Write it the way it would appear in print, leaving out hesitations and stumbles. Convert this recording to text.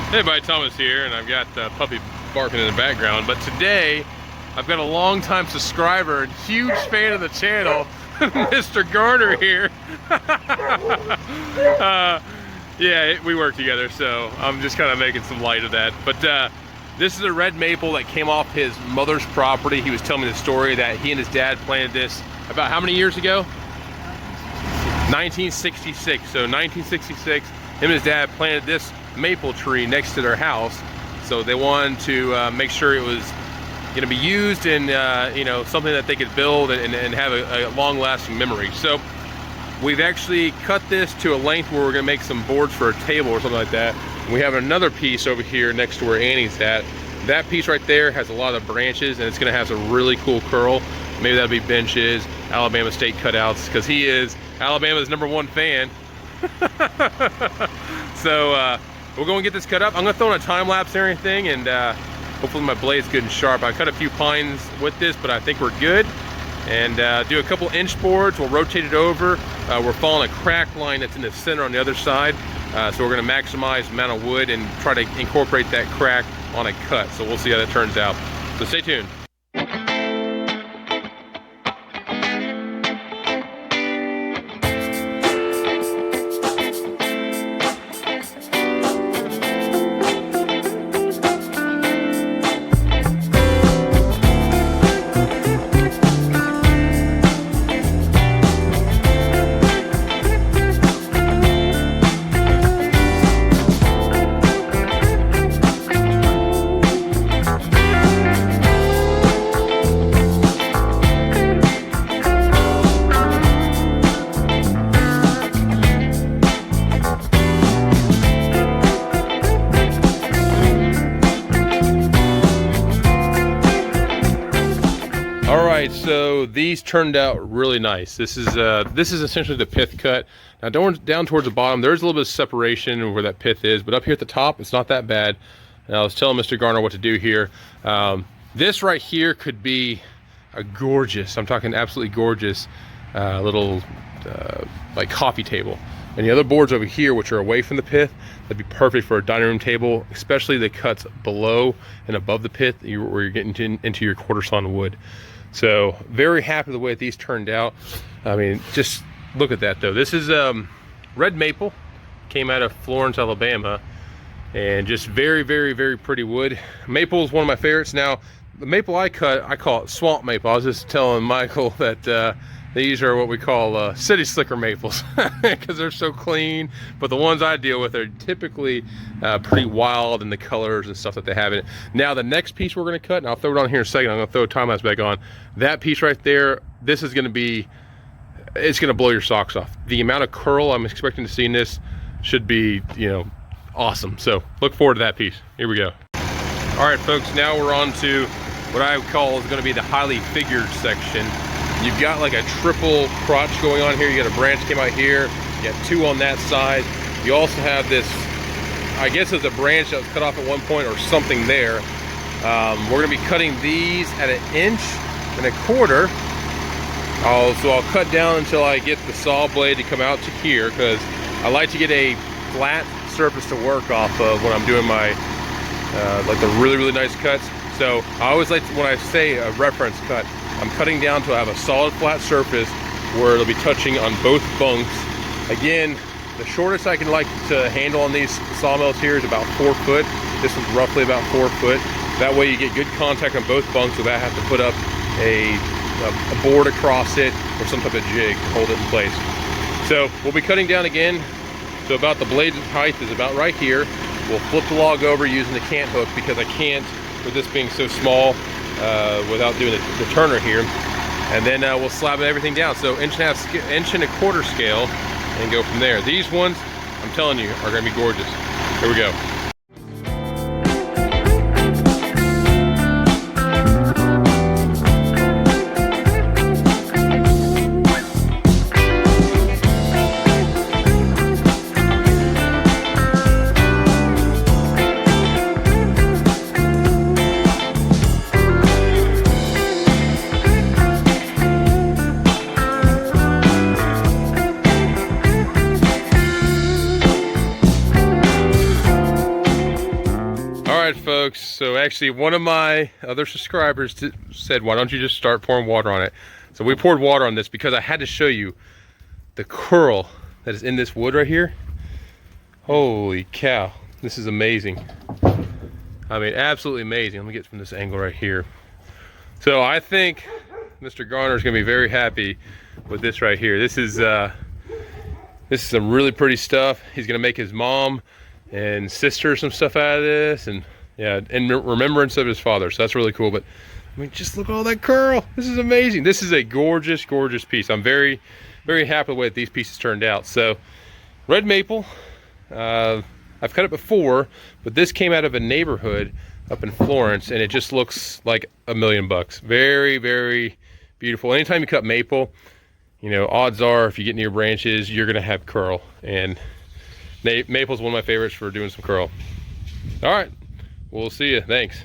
Hey everybody, Thomas here, and I've got puppy barking in the background. But today, I've got a longtime subscriber and huge fan of the channel, Mr. Garner here. Yeah, we work together, so I'm just kind of making some light of that. But this is a red maple that came off his mother's property. He was telling me the story that he and his dad planted this about how many years ago? 1966. So 1966, him and his dad planted this maple tree next to their house, so they wanted to make sure it was going to be used in you know, something that they could build and have a long-lasting memory. So we've actually cut this to a length where we're going to make some boards for a table or something like that. And we have another piece over here next to where Annie's at. That piece right there has a lot of branches and it's going to have some really cool curl. Maybe that'll be benches, Alabama State cutouts, because he is Alabama's #1 fan. So we're going to get this cut up. I'm going to throw in a time lapse and everything, and hopefully my blade's good and sharp. I cut a few pines with this, but I think we're good. And do a couple inch boards. We'll rotate it over. We're following a crack line that's in the center on the other side. So we're going to maximize the amount of wood and try to incorporate that crack on a cut. So we'll see how that turns out. So stay tuned. So these turned out really nice. This is essentially the pith cut. Now down towards the bottom, there's a little bit of separation where that pith is, but up here at the top, it's not that bad. And I was telling Mr. Garner what to do here. This right here could be a gorgeous, I'm talking absolutely gorgeous, little like coffee table. And the other boards over here, which are away from the pith, that'd be perfect for a dining room table, especially the cuts below and above the pith where you're getting into your quarter sawn wood. So very happy the way these turned out. I mean, just look at that though. This is red maple, came out of Florence, Alabama, and just very, very, very pretty wood. Maple is one of my favorites. Now, the maple I cut, I call it swamp maple. I was just telling Michael that these are what we call city slicker maples because they're so clean, but the ones I deal with are typically pretty wild in the colors and stuff that they have in it. Now the next piece we're going to cut, and I'll throw it on here in a second, I'm going to throw a time lapse back on. That piece right there, this is going to be, it's going to blow your socks off. The amount of curl I'm expecting to see in this should be, you know, awesome. So look forward to that piece. Here we go. All right folks, now we're on to what I would call is going to be the highly figured section. You've got like a triple crotch going on here. You got a branch came out here. You got two on that side. You also have this, I guess it's a branch that was cut off at one point or something there. We're gonna be cutting these at 1.25 inches. So I'll cut down until I get the saw blade to come out to here, because I like to get a flat surface to work off of when I'm doing my, like the really, really nice cuts. So I always like to, when I say a reference cut, I'm cutting down to have a solid flat surface where it'll be touching on both bunks. Again, the shortest I can like to handle on these sawmills here is about 4 foot. This is roughly about 4 foot. That way you get good contact on both bunks without having to put up a board across it or some type of jig to hold it in place. So we'll be cutting down again. So about the blade height is about right here. We'll flip the log over using the cant hook because I can't, with this being so small, without doing the turner here. And then we'll slab everything down. So 1.25 scale and go from there. These ones, I'm telling you, are gonna be gorgeous. Here we go. right, folks. So actually, one of my other subscribers said, why don't you just start pouring water on it? So we poured water on this because I had to show you the curl that is in this wood right here. Holy cow, this is amazing. I mean, absolutely amazing. Let me get from this angle right here. So I think Mr. Garner is gonna be very happy with this right here. This is some really pretty stuff. He's gonna make his mom and sister some stuff out of this, and yeah, in remembrance of his father. So that's really cool. But I mean, just look at all that curl. This is amazing. This is a gorgeous, gorgeous piece. I'm very, very happy with the way that these pieces turned out. So red maple, I've cut it before, but this came out of a neighborhood up in Florence, and it just looks like $1,000,000. Very, very beautiful. Anytime you cut maple, you know, odds are if you get near branches, you're gonna have curl, and maple is one of my favorites for doing some curl. All right, we'll see you. Thanks.